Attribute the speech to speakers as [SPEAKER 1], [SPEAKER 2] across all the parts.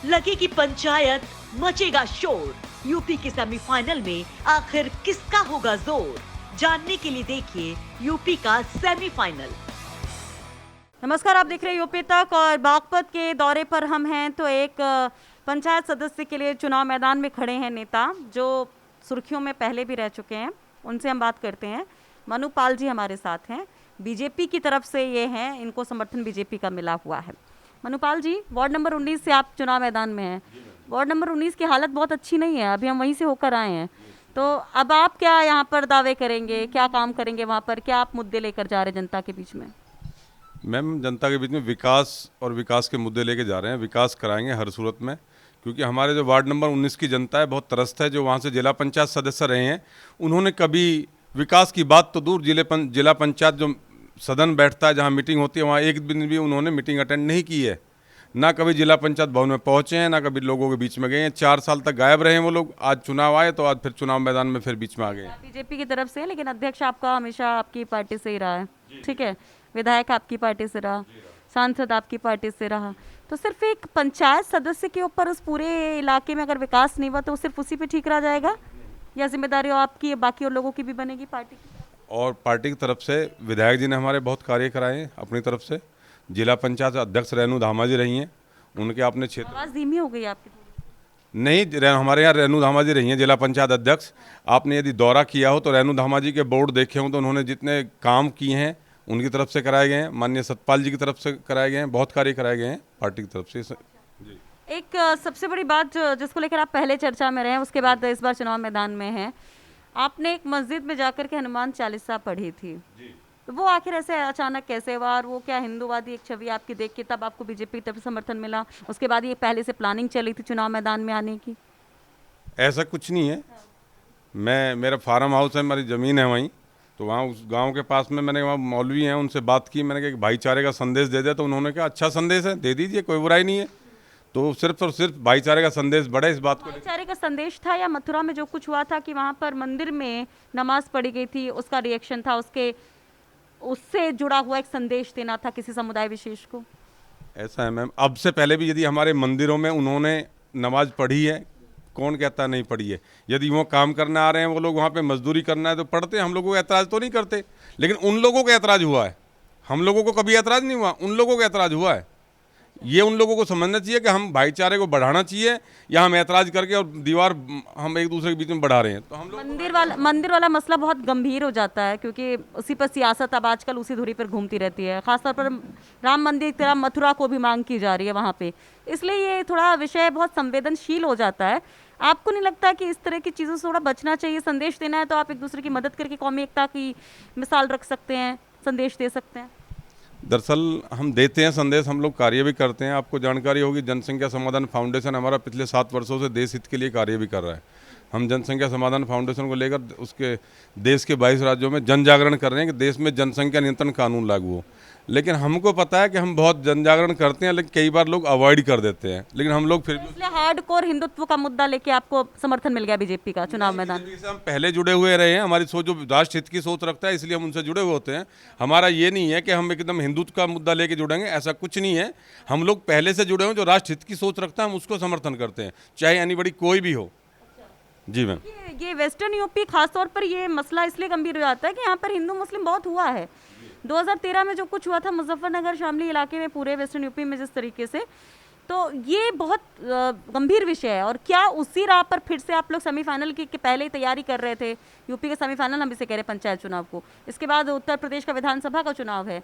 [SPEAKER 1] लगेगी पंचायत, मचेगा शोर। यूपी के सेमीफाइनल में आखिर किसका होगा जोर? जानने के लिए देखिए यूपी का सेमीफाइनल।
[SPEAKER 2] नमस्कार, आप देख रहे हैं यूपी तक और बागपत के दौरे पर हम हैं। तो एक पंचायत सदस्य के लिए चुनाव मैदान में खड़े हैं नेता जो सुर्खियों में पहले भी रह चुके हैं। उनसे हम बात करते हैं। मनु पाल जी हमारे साथ हैं, बीजेपी की तरफ से ये हैं, इनको समर्थन बीजेपी का मिला हुआ है। मनु पाल जी, वार्ड नंबर 19 से आप चुनाव मैदान में हैं। वार्ड नंबर 19 की हालत बहुत अच्छी नहीं है, अभी हम वहीं से होकर आए हैं। तो अब आप क्या यहाँ पर दावे करेंगे, क्या काम करेंगे वहाँ पर, क्या आप मुद्दे लेकर जा रहे हैं जनता के बीच में?
[SPEAKER 3] मैम, जनता के बीच में विकास और विकास के मुद्दे लेके जा रहे हैं। विकास कराएंगे हर सूरत में, क्योंकि हमारे जो वार्ड नंबर 19 की जनता है बहुत त्रस्त है। जो वहाँ से जिला पंचायत सदस्य रहे हैं, उन्होंने कभी विकास की बात तो दूर, जिला पंचायत जो सदन बैठता है, जहाँ मीटिंग होती है, वहाँ एक दिन भी उन्होंने मीटिंग अटेंड नहीं की है। ना कभी जिला पंचायत भवन में पहुँचे हैं, ना कभी लोगों के बीच में गए हैं। 4 साल तक गायब रहे हैं वो लोग। आज चुनाव आए तो आज फिर चुनाव मैदान में फिर बीच में आ गए हैं।
[SPEAKER 2] बीजेपी की तरफ से, लेकिन अध्यक्ष आपका हमेशा आपकी पार्टी से ही रहा है, ठीक है? विधायक आपकी पार्टी से रहा, सांसद आपकी पार्टी से रहा। तो सिर्फ एक पंचायत सदस्य के ऊपर उस पूरे इलाके में अगर विकास नहीं हुआ तो सिर्फ उसी पे ठीक रह जाएगा, या जिम्मेदारी आपकी बाकी और लोगों की भी बनेगी पार्टी की?
[SPEAKER 3] और पार्टी की तरफ से विधायक जी ने हमारे बहुत कार्य कराए हैं अपनी तरफ से। जिला पंचायत अध्यक्ष रेणु धामा जी रही हैं, उनके अपने क्षेत्र।
[SPEAKER 2] आवाज धीमी हो गई आपकी?
[SPEAKER 3] नहीं, हमारे यहाँ रेणु धामा जी रही हैं जिला पंचायत अध्यक्ष। आपने यदि दौरा किया हो तो रेणु धामा जी के बोर्ड देखे हो तो उन्होंने जितने काम किए हैं उनकी तरफ से कराए गए हैं। माननीय सतपाल जी की तरफ से कराए गए हैं, बहुत कार्य कराए गए हैं पार्टी की तरफ से जी।
[SPEAKER 2] एक सबसे बड़ी बात जिसको लेकर आप पहले चर्चा में रहे, उसके बाद इस बार चुनाव मैदान में हैं, आपने एक मस्जिद में जाकर के हनुमान चालीसा पढ़ी थी। तो वो आखिर ऐसे अचानक कैसे हुआ, और वो क्या हिंदूवादी एक छवि आपकी देख के तब आपको बीजेपी की तरफ से समर्थन मिला? उसके बाद ये पहले से प्लानिंग चली थी चुनाव मैदान में आने की?
[SPEAKER 3] ऐसा कुछ नहीं है। मेरा फार्म हाउस है, हमारी ज़मीन है वहीं, तो वहाँ उस गांव के पास में मैंने, वहाँ मौलवी हैं, उनसे बात की। मैंने कहा कि भाईचारे का संदेश दे दे, तो उन्होंने कहा अच्छा संदेश है, दे दीजिए, कोई बुराई नहीं है। तो सिर्फ और सिर्फ भाईचारे का संदेश बढ़े, इस बात को।
[SPEAKER 2] भाईचारे का संदेश था, या मथुरा में जो कुछ हुआ था कि वहाँ पर मंदिर में नमाज पढ़ी गई थी, उसका रिएक्शन था, उससे जुड़ा हुआ एक संदेश देना था किसी समुदाय विशेष को?
[SPEAKER 3] ऐसा है मैम, अब से पहले भी यदि हमारे मंदिरों में उन्होंने नमाज पढ़ी है, कौन कहता नहीं पढ़ी है? यदि वो काम करने आ रहे हैं वो लोग, वहाँ पे मजदूरी करना है तो पढ़ते हैं। हम लोगों को ऐतराज़ तो नहीं करते, लेकिन उन लोगों को ऐतराज़ हुआ है। हम लोगों को कभी ऐतराज़ नहीं हुआ, उन लोगों को ऐतराज़ हुआ है। ये उन लोगों को समझना चाहिए कि हम भाईचारे को बढ़ाना चाहिए, या हम ऐतराज़ करके और दीवार हम एक दूसरे के बीच में बढ़ा रहे हैं। तो हम लोग
[SPEAKER 2] मंदिर वाला मसला बहुत गंभीर हो जाता है, क्योंकि उसी पर सियासत अब आजकल उसी धुरी पर घूमती रहती है। खासतौर पर राम मंदिर की तरह मथुरा को भी मांग की जा रही है वहाँ पे, इसलिए ये थोड़ा विषय बहुत संवेदनशील हो जाता है। आपको नहीं लगता कि इस तरह की चीज़ों से थोड़ा बचना चाहिए? संदेश देना है तो आप एक दूसरे की मदद करके कौमी एकता की मिसाल रख सकते हैं, संदेश दे सकते हैं।
[SPEAKER 3] दरअसल हम देते हैं संदेश, हम लोग कार्य भी करते हैं। आपको जानकारी होगी, जनसंख्या समाधान फाउंडेशन हमारा पिछले 7 वर्षों से देश हित के लिए कार्य भी कर रहा है। हम जनसंख्या समाधान फाउंडेशन को लेकर उसके देश के 22 राज्यों में जन जागरण कर रहे हैं कि देश में जनसंख्या नियंत्रण कानून लागू हो। लेकिन हमको पता है कि हम बहुत जन जागरण करते हैं, लेकिन कई बार लोग अवॉइड कर देते हैं। लेकिन हम लोग फिर भी,
[SPEAKER 2] इसलिए हार्डकोर हिंदुत्व का मुद्दा लेके आपको समर्थन मिल गया बीजेपी का चुनाव मैदान?
[SPEAKER 3] से हम पहले जुड़े हुए रहे हैं। हमारी सोच जो राष्ट्र हित की सोच रखता है, इसलिए हम उनसे जुड़े हुए होते हैं। हमारा ये नहीं है कि हम एकदम हिंदुत्व का मुद्दा लेके जुड़ेंगे, ऐसा कुछ नहीं है। हम लोग पहले से जुड़े हुए, जो राष्ट्र हित की सोच रखता है हम उसको समर्थन करते हैं, चाहे एनीबॉडी कोई भी हो। जी मैम।
[SPEAKER 2] ये वेस्टर्न यूपी खासतौर पर ये मसला इसलिए गंभीर हो जाता है कि यहाँ पर हिंदू मुस्लिम बहुत हुआ है। 2013 में जो कुछ हुआ था मुजफ्फरनगर शामली इलाके में, पूरे वेस्टर्न यूपी में जिस तरीके से, तो ये बहुत गंभीर विषय है। और क्या उसी राह पर फिर से आप लोग सेमीफाइनल की पहले ही तैयारी कर रहे थे? यूपी का सेमीफाइनल हम इसे कह रहे हैं पंचायत चुनाव को, इसके बाद उत्तर प्रदेश का विधानसभा का चुनाव है।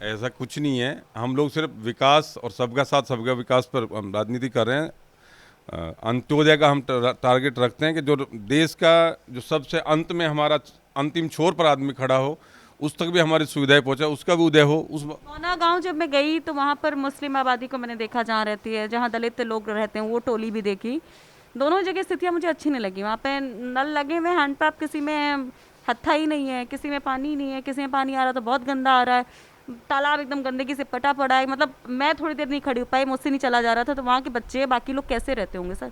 [SPEAKER 3] ऐसा कुछ नहीं है, हम लोग सिर्फ विकास और सबका साथ सबका विकास पर हम राजनीति कर रहे हैं। अंत्योदय का हम टारगेट रखते हैं कि जो देश का जो सबसे अंत में हमारा अंतिम छोर पर आदमी खड़ा हो, उस तक भी हमारी सुविधाएं पहुंचा, उसका भी उदय हो।
[SPEAKER 2] मौना गांव जब मैं गई तो वहाँ पर मुस्लिम आबादी को मैंने देखा जहाँ रहती है, जहाँ दलित लोग रहते हैं, वो टोली भी देखी। दोनों जगह स्थितियाँ मुझे अच्छी नहीं लगी। वहाँ पे नल लगे हुए, हैंडपंप, किसी में हत्था ही नहीं है, किसी में पानी नहीं है, किसी में पानी आ रहा तो बहुत गंदा आ रहा है, तालाब एकदम गंदगी से पटा पड़ा है। मतलब मैं थोड़ी देर नहीं खड़ी हो पाई, मुझसे नहीं चला जा रहा था। तो वहाँ के बच्चे, बाकी लोग कैसे रहते होंगे सर?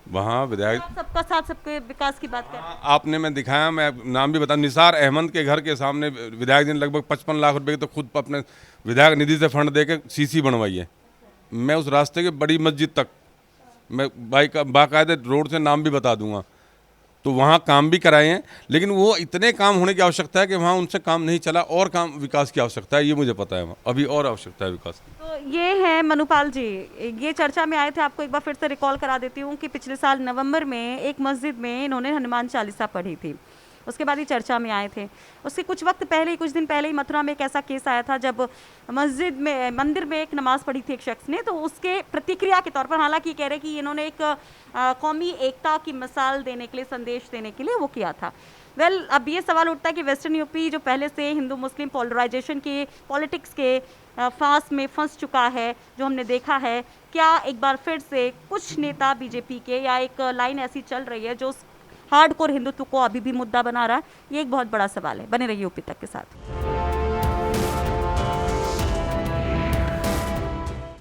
[SPEAKER 3] वहाँ विधायक
[SPEAKER 2] सबका साथ सबके विकास की बात कर,
[SPEAKER 3] आपने मैं दिखाया, मैं नाम भी बता, निसार अहमद के घर के सामने विधायक जी ने लगभग 55 लाख रुपए की तो खुद अपने विधायक निधि से फंड दे के सीसी बनवाई है। मैं उस रास्ते के बड़ी मस्जिद तक मैं बाकायदे रोड से नाम भी बता दूंगा, तो वहाँ काम भी कराए हैं। लेकिन वो इतने काम होने की आवश्यकता है कि वहाँ उनसे काम नहीं चला, और काम विकास की आवश्यकता है, ये मुझे पता है। वहाँ अभी और आवश्यकता है विकास की।
[SPEAKER 2] तो ये है मनुपाल जी, ये चर्चा में आए थे, आपको एक बार फिर से रिकॉल करा देती हूँ कि पिछले साल नवंबर में एक मस्जिद में इन्होंने हनुमान चालीसा पढ़ी थी, उसके बाद ही चर्चा में आए थे। उसके कुछ वक्त पहले ही, कुछ दिन पहले ही मथुरा में एक ऐसा केस आया था जब मंदिर में एक नमाज पढ़ी थी एक शख्स ने, तो उसके प्रतिक्रिया के तौर पर, हालांकि कह रहे कि इन्होंने एक कौमी एकता की मिसाल देने के लिए, संदेश देने के लिए वो किया था। अब ये सवाल उठता है कि वेस्टर्न यूपी जो पहले से हिंदू मुस्लिम पोलराइजेशन के, पॉलिटिक्स के फांस में फंस चुका है, जो हमने देखा है, क्या एक बार फिर से कुछ नेता बीजेपी के, या एक लाइन ऐसी चल रही है जो हार्डकोर हिंदुत्व को अभी भी मुद्दा बना रहा है? ये एक बहुत बड़ा सवाल है। बने रहिए यूपी तक के साथ।